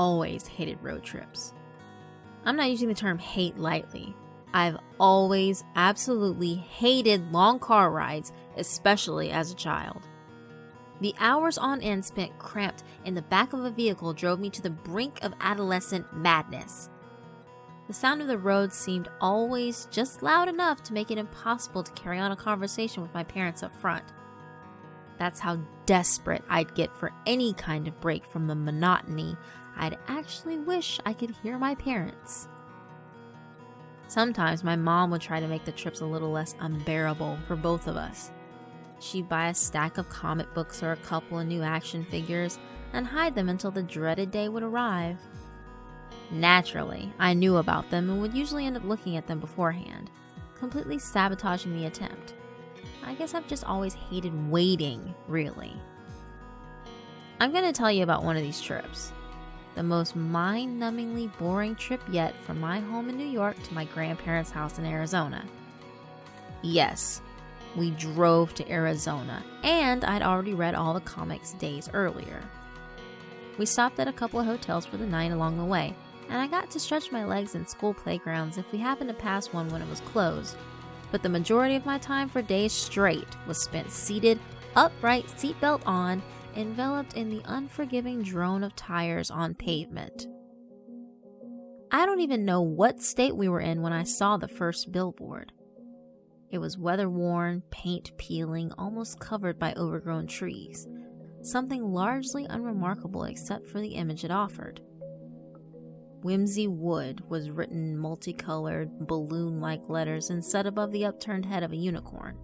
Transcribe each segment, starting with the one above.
always hated road trips. I'm not using the term hate lightly. I've always absolutely hated long car rides, especially as a child. The hours on end spent cramped in the back of a vehicle drove me to the brink of adolescent madness. The sound of the road seemed always just loud enough to make it impossible to carry on a conversation with my parents up front. That's how desperate I'd get for any kind of break from the monotony. I'd actually wish I could hear my parents. Sometimes my mom would try to make the trips a little less unbearable for both of us. She'd buy a stack of comic books or a couple of new action figures and hide them until the dreaded day would arrive. Naturally, I knew about them and would usually end up looking at them beforehand, completely sabotaging the attempt. I guess I've just always hated waiting, really. I'm going to tell you about one of these trips. The most mind-numbingly boring trip yet from my home in New York to my grandparents' house in Arizona. Yes, we drove to Arizona, and I'd already read all the comics days earlier. We stopped at a couple of hotels for the night along the way, and I got to stretch my legs in school playgrounds if we happened to pass one when it was closed. But the majority of my time for days straight was spent seated, upright, seatbelt on, enveloped in the unforgiving drone of tires on pavement. I don't even know what state we were in when I saw the first billboard. It was weather-worn, paint peeling, almost covered by overgrown trees. Something largely unremarkable except for the image it offered. Whimsywood was written in multicolored, balloon-like letters and set above the upturned head of a unicorn.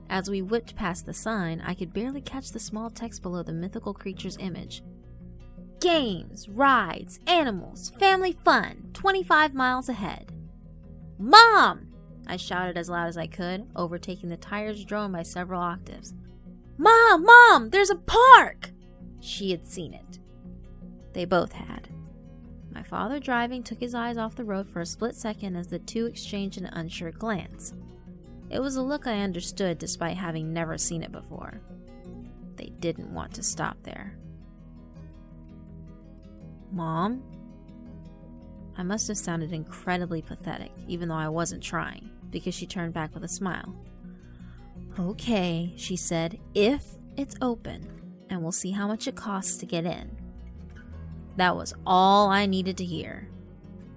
As we whipped past the sign, I could barely catch the small text below the mythical creature's image. Games, rides, animals, family fun, 25 miles ahead. Mom! I shouted as loud as I could, overtaking the tire's drone by several octaves. Mom, there's a park! She had seen it. They both had. My father driving took his eyes off the road for a split second as the two exchanged an unsure glance. It was a look I understood despite having never seen it before. They didn't want to stop there. Mom? I must have sounded incredibly pathetic, even though I wasn't trying, because she turned back with a smile. Okay, she said, if it's open, and we'll see how much it costs to get in. That was all I needed to hear.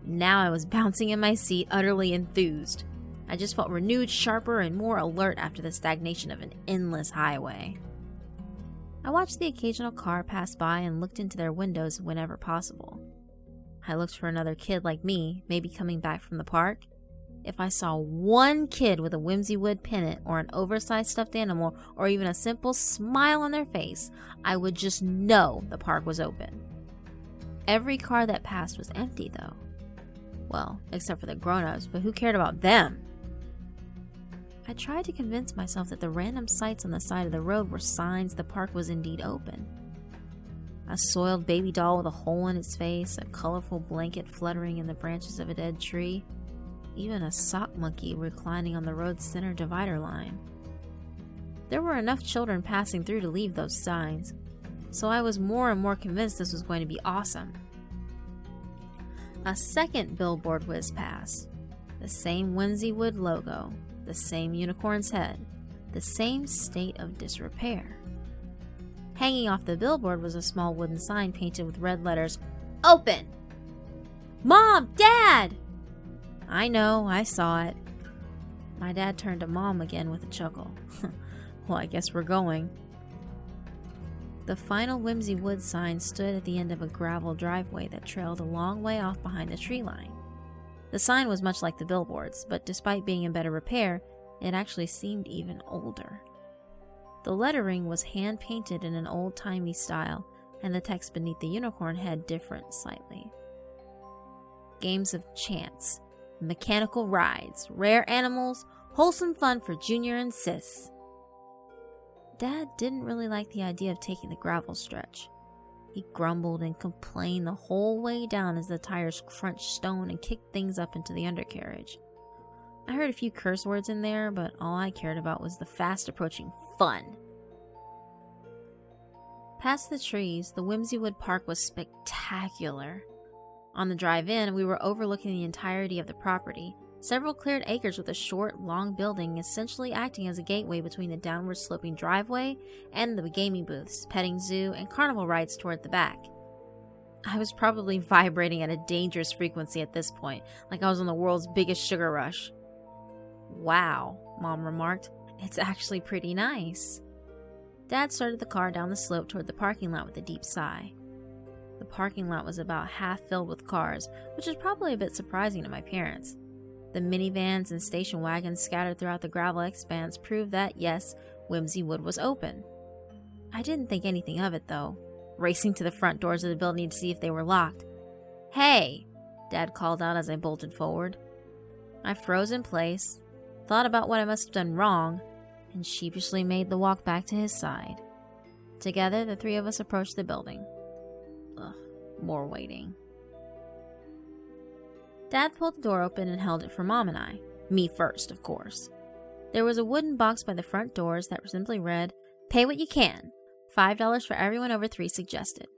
Now I was bouncing in my seat, utterly enthused. I just felt renewed, sharper, and more alert after the stagnation of an endless highway. I watched the occasional car pass by and looked into their windows whenever possible. I looked for another kid like me, maybe coming back from the park. If I saw one kid with a Whimsywood pennant or an oversized stuffed animal or even a simple smile on their face, I would just know the park was open. Every car that passed was empty, though. Well, except for the grown-ups, but who cared about them? I tried to convince myself that the random sights on the side of the road were signs the park was indeed open. A soiled baby doll with a hole in its face, a colorful blanket fluttering in the branches of a dead tree, even a sock monkey reclining on the road's center divider line. There were enough children passing through to leave those signs, so I was more and more convinced this was going to be awesome. A second billboard whizzed past. The same Whimsywood logo, the same unicorn's head, the same state of disrepair. Hanging off the billboard was a small wooden sign painted with red letters, "Open!" Mom! Dad! I know, I saw it. My dad turned to Mom again with a chuckle. Well, I guess we're going. The final Whimsywood sign stood at the end of a gravel driveway that trailed a long way off behind the tree line. The sign was much like the billboards, but despite being in better repair, it actually seemed even older. The lettering was hand-painted in an old-timey style, and the text beneath the unicorn head differed slightly. Games of chance, mechanical rides, rare animals, wholesome fun for Junior and Sis. Dad didn't really like the idea of taking the gravel stretch. He grumbled and complained the whole way down as the tires crunched stone and kicked things up into the undercarriage. I heard a few curse words in there, but all I cared about was the fast approaching fun. Past the trees, the Whimsywood Park was spectacular. On the drive in, we were overlooking the entirety of the property, several cleared acres with a short, long building essentially acting as a gateway between the downward sloping driveway and the gaming booths, petting zoo, and carnival rides toward the back. I was probably vibrating at a dangerous frequency at this point, like I was on the world's biggest sugar rush. "Wow," Mom remarked. "It's actually pretty nice." Dad started the car down the slope toward the parking lot with a deep sigh. The parking lot was about half filled with cars, which is probably a bit surprising to my parents. The minivans and station wagons scattered throughout the gravel expanse proved that, yes, Whimsywood was open. I didn't think anything of it, though, racing to the front doors of the building to see if they were locked. "Hey!" Dad called out as I bolted forward. I froze in place, thought about what I must have done wrong, and sheepishly made the walk back to his side. Together, the three of us approached the building. More waiting. Dad pulled the door open and held it for Mom and I. Me first, of course. There was a wooden box by the front doors that simply read, "Pay what you can. $5 for everyone over 3 suggested."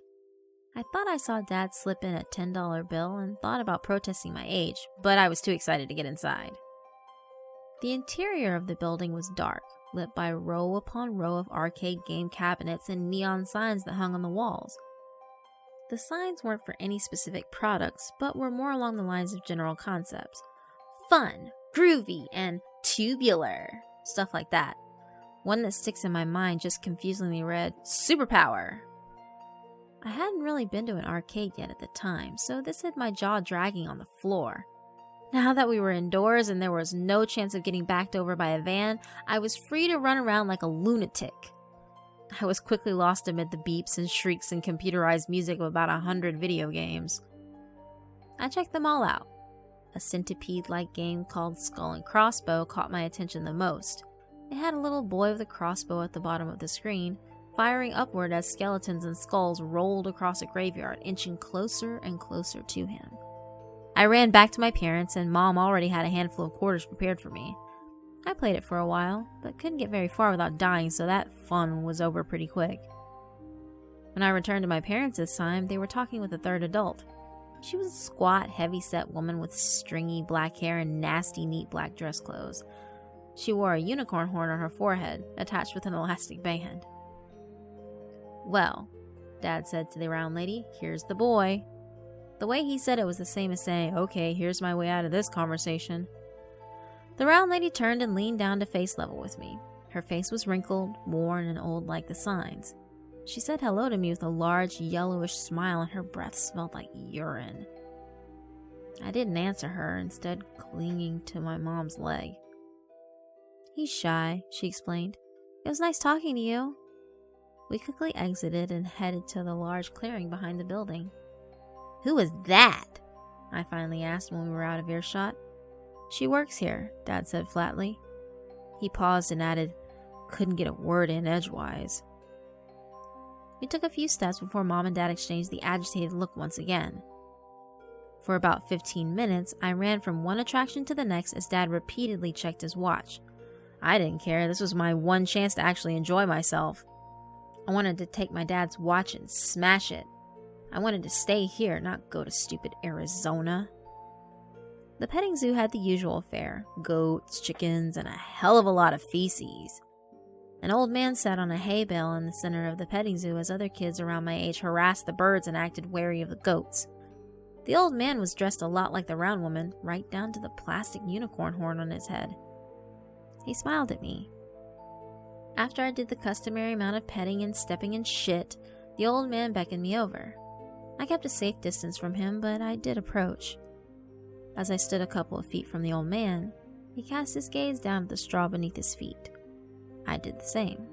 I thought I saw Dad slip in a $10 bill and thought about protesting my age, but I was too excited to get inside. The interior of the building was dark, lit by row upon row of arcade game cabinets and neon signs that hung on the walls. The signs weren't for any specific products, but were more along the lines of general concepts. Fun, groovy, and tubular. Stuff like that. One that sticks in my mind just confusingly read, "Superpower." I hadn't really been to an arcade yet at the time, so this had my jaw dragging on the floor. Now that we were indoors and there was no chance of getting backed over by a van, I was free to run around like a lunatic. I was quickly lost amid the beeps and shrieks and computerized music of about 100 video games. I checked them all out. A centipede-like game called Skull and Crossbow caught my attention the most. It had a little boy with a crossbow at the bottom of the screen, firing upward as skeletons and skulls rolled across a graveyard, inching closer and closer to him. I ran back to my parents, and Mom already had a handful of quarters prepared for me. I played it for a while, but couldn't get very far without dying, so that fun was over pretty quick. When I returned to my parents this time, they were talking with a third adult. She was a squat, heavy-set woman with stringy black hair and nasty, neat black dress clothes. She wore a unicorn horn on her forehead, attached with an elastic band. "Well," Dad said to the round lady, "here's the boy." The way he said it was the same as saying, "Okay, here's my way out of this conversation." The round lady turned and leaned down to face level with me. Her face was wrinkled, worn, and old like the signs. She said hello to me with a large, yellowish smile, and her breath smelled like urine. I didn't answer her, instead clinging to my mom's leg. "He's shy," she explained. "It was nice talking to you." We quickly exited and headed to the large clearing behind the building. "Who is that?" I finally asked when we were out of earshot. "She works here," Dad said flatly. He paused and added, "Couldn't get a word in edgewise." We took a few steps before Mom and Dad exchanged the agitated look once again. For about 15 minutes, I ran from one attraction to the next as Dad repeatedly checked his watch. I didn't care. This was my one chance to actually enjoy myself. I wanted to take my dad's watch and smash it. I wanted to stay here, not go to stupid Arizona. The petting zoo had the usual fare: goats, chickens, and a hell of a lot of feces. An old man sat on a hay bale in the center of the petting zoo as other kids around my age harassed the birds and acted wary of the goats. The old man was dressed a lot like the round woman, right down to the plastic unicorn horn on his head. He smiled at me. After I did the customary amount of petting and stepping in shit, the old man beckoned me over. I kept a safe distance from him, but I did approach. As I stood a couple of feet from the old man, he cast his gaze down at the straw beneath his feet. I did the same.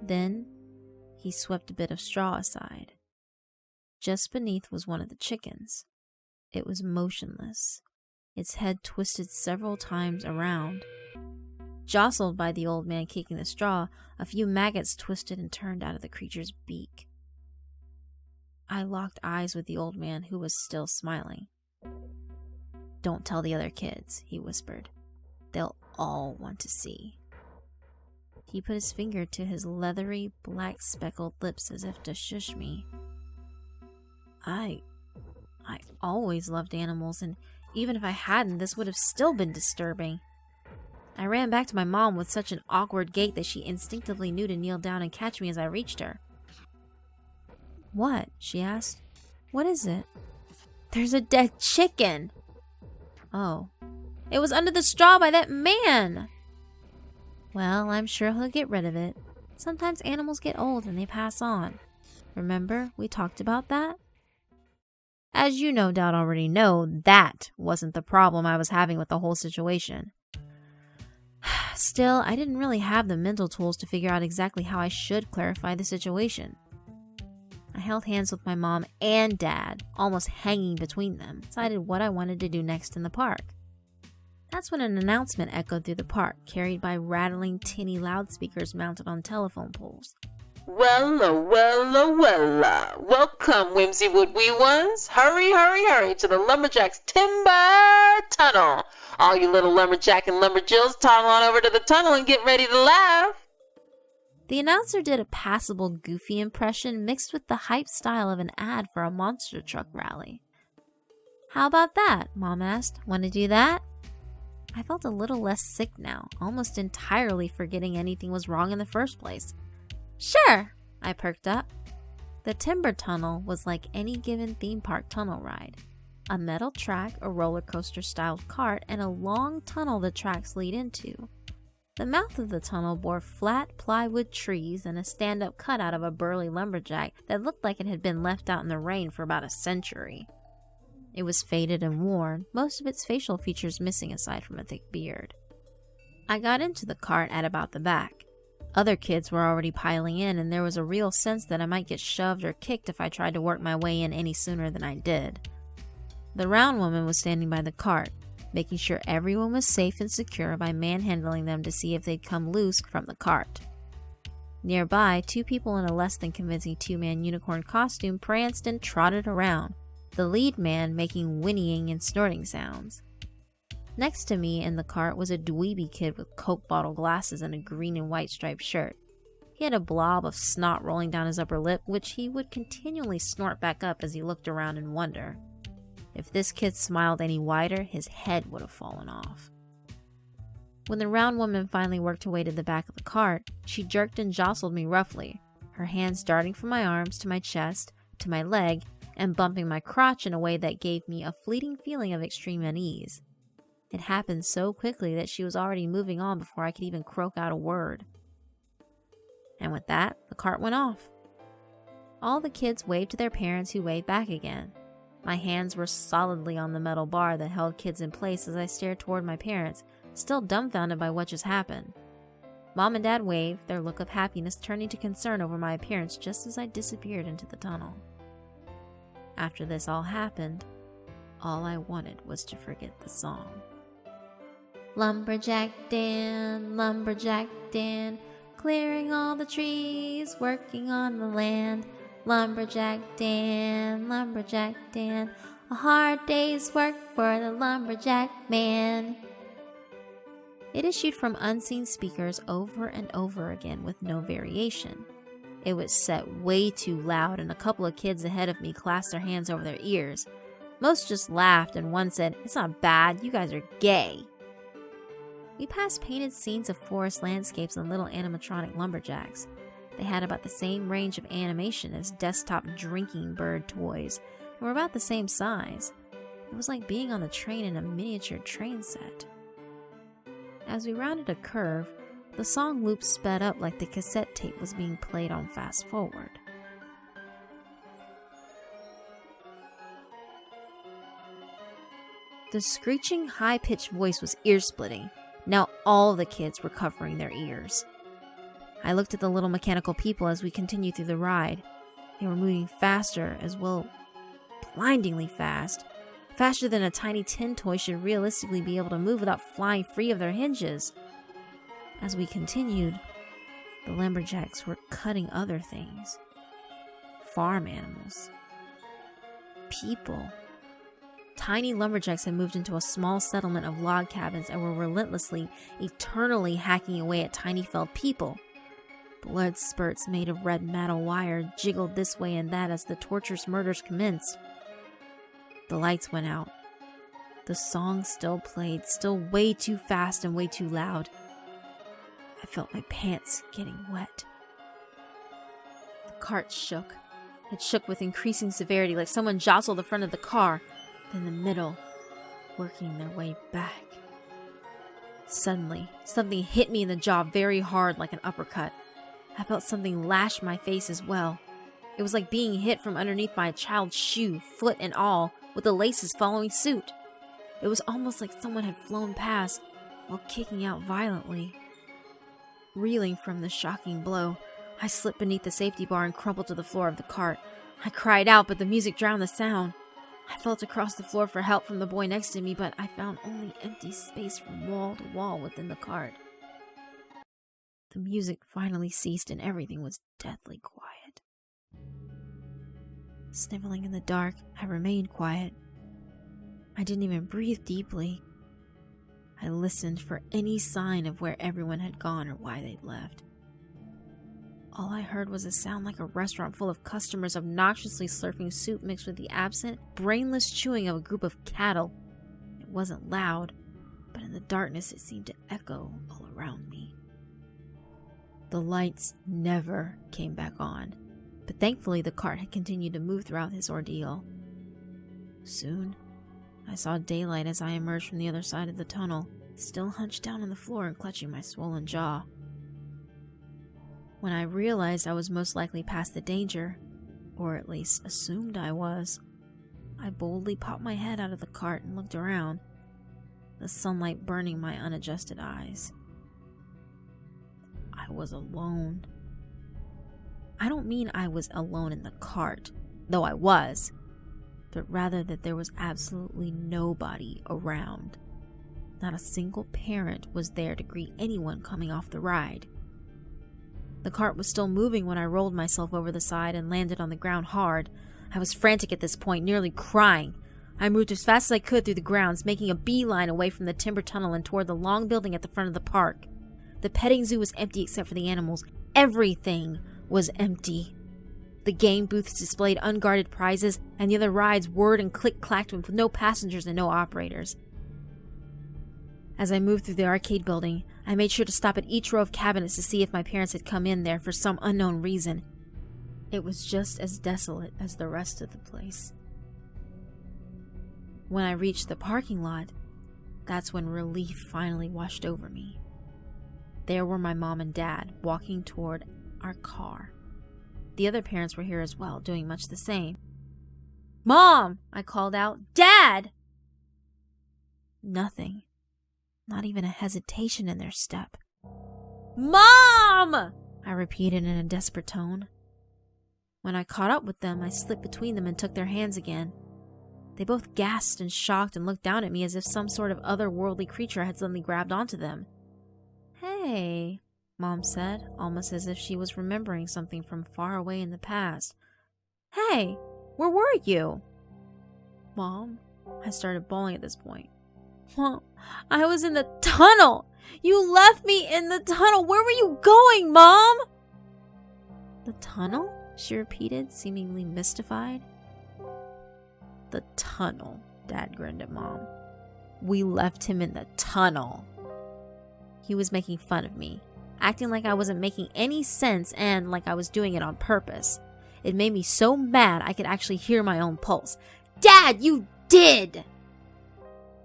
Then, he swept a bit of straw aside. Just beneath was one of the chickens. It was motionless, its head twisted several times around. Jostled by the old man kicking the straw, a few maggots twisted and turned out of the creature's beak. I locked eyes with the old man, who was still smiling. "Don't tell the other kids," he whispered. "They'll all want to see." He put his finger to his leathery, black speckled lips as if to shush me. I always loved animals, and even if I hadn't, this would have still been disturbing. I ran back to my mom with such an awkward gait that she instinctively knew to kneel down and catch me as I reached her. "What?" she asked. "What is it?" "There's a dead chicken." "Oh. It was under the straw by that man." "Well, I'm sure he'll get rid of it. Sometimes animals get old and they pass on. Remember, we talked about that?" As you no doubt already know, that wasn't the problem I was having with the whole situation. Still, I didn't really have the mental tools to figure out exactly how I should clarify the situation. I held hands with my mom and dad, almost hanging between them, decided what I wanted to do next in the park. That's when an announcement echoed through the park, carried by rattling tinny loudspeakers mounted on telephone poles. Welcome, Whimsywood wee ones. Hurry to the Lumberjacks Timber Tunnel. All you little lumberjack and lumberjills, toddle on over to the tunnel and get ready to laugh. The announcer did a passable goofy impression mixed with the hype style of an ad for a monster truck rally. "How about that?" Mom asked. "Want to do that?" I felt a little less sick now, almost entirely forgetting anything was wrong in the first place. "Sure," I perked up. The Timber Tunnel was like any given theme park tunnel ride. A metal track, a roller coaster styled cart, and a long tunnel the tracks lead into. The mouth of the tunnel bore flat plywood trees and a stand-up cutout of a burly lumberjack that looked like it had been left out in the rain for about a century. It was faded and worn, most of its facial features missing aside from a thick beard. I got into the cart at about the back. Other kids were already piling in, and there was a real sense that I might get shoved or kicked if I tried to work my way in any sooner than I did. The round woman was standing by the cart, making sure everyone was safe and secure by manhandling them to see if they'd come loose from the cart. Nearby, 2 people in a less than convincing 2-man unicorn costume pranced and trotted around, the lead man making whinnying and snorting sounds. Next to me in the cart was a dweeby kid with Coke bottle glasses and a green and white striped shirt. He had a blob of snot rolling down his upper lip, which he would continually snort back up as he looked around in wonder. If this kid smiled any wider, his head would have fallen off. When the round woman finally worked her way to the back of the cart, she jerked and jostled me roughly, her hands darting from my arms to my chest, to my leg, and bumping my crotch in a way that gave me a fleeting feeling of extreme unease. It happened so quickly that she was already moving on before I could even croak out a word. And with that, the cart went off. All the kids waved to their parents, who waved back again. My hands were solidly on the metal bar that held kids in place as I stared toward my parents, still dumbfounded by what just happened. Mom and Dad waved, their look of happiness turning to concern over my appearance just as I disappeared into the tunnel. After this all happened, all I wanted was to forget the song. Lumberjack Dan, clearing all the trees, working on the land. Lumberjack Dan, a hard day's work for the lumberjack man. It issued from unseen speakers over and over again with no variation. It was set way too loud, and a couple of kids ahead of me clasped their hands over their ears. Most just laughed, and one said, "It's not bad, you guys are gay." We passed painted scenes of forest landscapes and little animatronic lumberjacks. They had about the same range of animation as desktop drinking bird toys, and were about the same size. It was like being on the train in a miniature train set. As we rounded a curve, the song loop sped up like the cassette tape was being played on fast forward. The screeching, high-pitched voice was ear-splitting. Now all the kids were covering their ears. I looked at the little mechanical people as we continued through the ride. They were moving faster, as well, blindingly fast. Faster than a tiny tin toy should realistically be able to move without flying free of their hinges. As we continued, the lumberjacks were cutting other things. Farm animals. People. Tiny lumberjacks had moved into a small settlement of log cabins and were relentlessly, eternally hacking away at tiny felled people. Blood spurts made of red metal wire jiggled this way and that as the torturous murders commenced. The lights went out. The song still played, still way too fast and way too loud. I felt my pants getting wet. The cart shook. It shook with increasing severity, like someone jostled the front of the car, then the middle, working their way back. Suddenly, something hit me in the jaw very hard like an uppercut. I felt something lash my face as well. It was like being hit from underneath by a child's shoe, foot and all, with the laces following suit. It was almost like someone had flown past while kicking out violently. Reeling from the shocking blow, I slipped beneath the safety bar and crumpled to the floor of the cart. I cried out, but the music drowned the sound. I felt across the floor for help from the boy next to me, but I found only empty space from wall to wall within the cart. The music finally ceased and everything was deathly quiet. Sniveling in the dark, I remained quiet. I didn't even breathe deeply. I listened for any sign of where everyone had gone or why they'd left. All I heard was a sound like a restaurant full of customers obnoxiously slurping soup mixed with the absent, brainless chewing of a group of cattle. It wasn't loud, but in the darkness it seemed to echo all around me. The lights never came back on, but thankfully the cart had continued to move throughout his ordeal. Soon, I saw daylight as I emerged from the other side of the tunnel, still hunched down on the floor and clutching my swollen jaw. When I realized I was most likely past the danger, or at least assumed I was, I boldly popped my head out of the cart and looked around, the sunlight burning my unadjusted eyes. I was alone. I don't mean I was alone in the cart, though I was, but rather that there was absolutely nobody around. Not a single parent was there to greet anyone coming off the ride. The cart was still moving when I rolled myself over the side and landed on the ground hard. I was frantic at this point, nearly crying. I moved as fast as I could through the grounds, making a beeline away from the timber tunnel and toward the long building at the front of the park. The petting zoo was empty except for the animals. Everything was empty. The game booths displayed unguarded prizes, and the other rides whirred and click-clacked with no passengers and no operators. As I moved through the arcade building, I made sure to stop at each row of cabinets to see if my parents had come in there for some unknown reason. It was just as desolate as the rest of the place. When I reached the parking lot, that's when relief finally washed over me. There were my mom and dad walking toward our car. The other parents were here as well, doing much the same. "Mom!" I called out. "Dad!" Nothing. Not even a hesitation in their step. "Mom!" I repeated in a desperate tone. When I caught up with them, I slipped between them and took their hands again. They both gasped and shocked and looked down at me as if some sort of otherworldly creature had suddenly grabbed onto them. "Hey," Mom said, almost as if she was remembering something from far away in the past. "Hey, where were you?" "Mom," I started bawling at this point. "Mom, I was in the tunnel! You left me in the tunnel! Where were you going, Mom?" "The tunnel?" she repeated, seemingly mystified. "The tunnel," Dad grinned at Mom. "We left him in the tunnel." He was making fun of me, acting like I wasn't making any sense and like I was doing it on purpose. It made me so mad I could actually hear my own pulse. "Dad, you did!"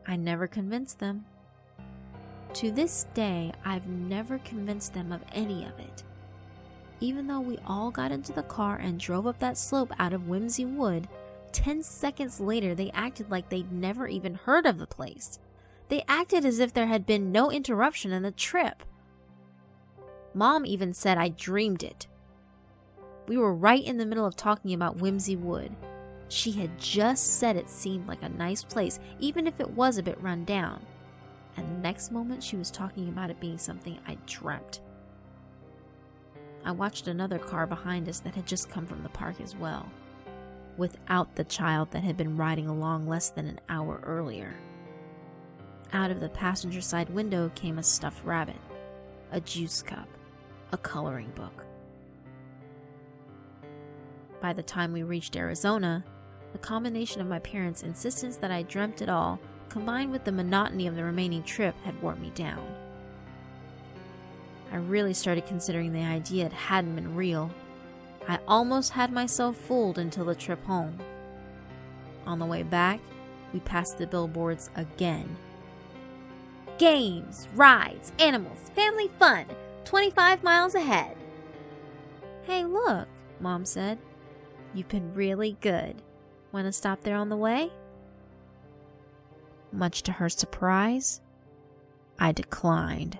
I never convinced them. To this day, I've never convinced them of any of it. Even though we all got into the car and drove up that slope out of Whimsywood, 10 seconds later they acted like they'd never even heard of the place. They acted as if there had been no interruption in the trip. Mom even said I dreamed it. We were right in the middle of talking about Whimsywood. She had just said it seemed like a nice place, even if it was a bit run down. And the next moment she was talking about it being something I dreamt. I watched another car behind us that had just come from the park as well. without the child that had been riding along less than an hour earlier. Out of the passenger side window came a stuffed rabbit, a juice cup, a coloring book. By the time we reached Arizona, the combination of my parents' insistence that I dreamt it all, combined with the monotony of the remaining trip, had worn me down. I really started considering the idea it hadn't been real. I almost had myself fooled until the trip home. On the way back, we passed the billboards again. Games, rides, animals, family fun, 25 miles ahead. Hey, look, Mom said. You've been really good. Want to stop there on the way? Much to her surprise, I declined.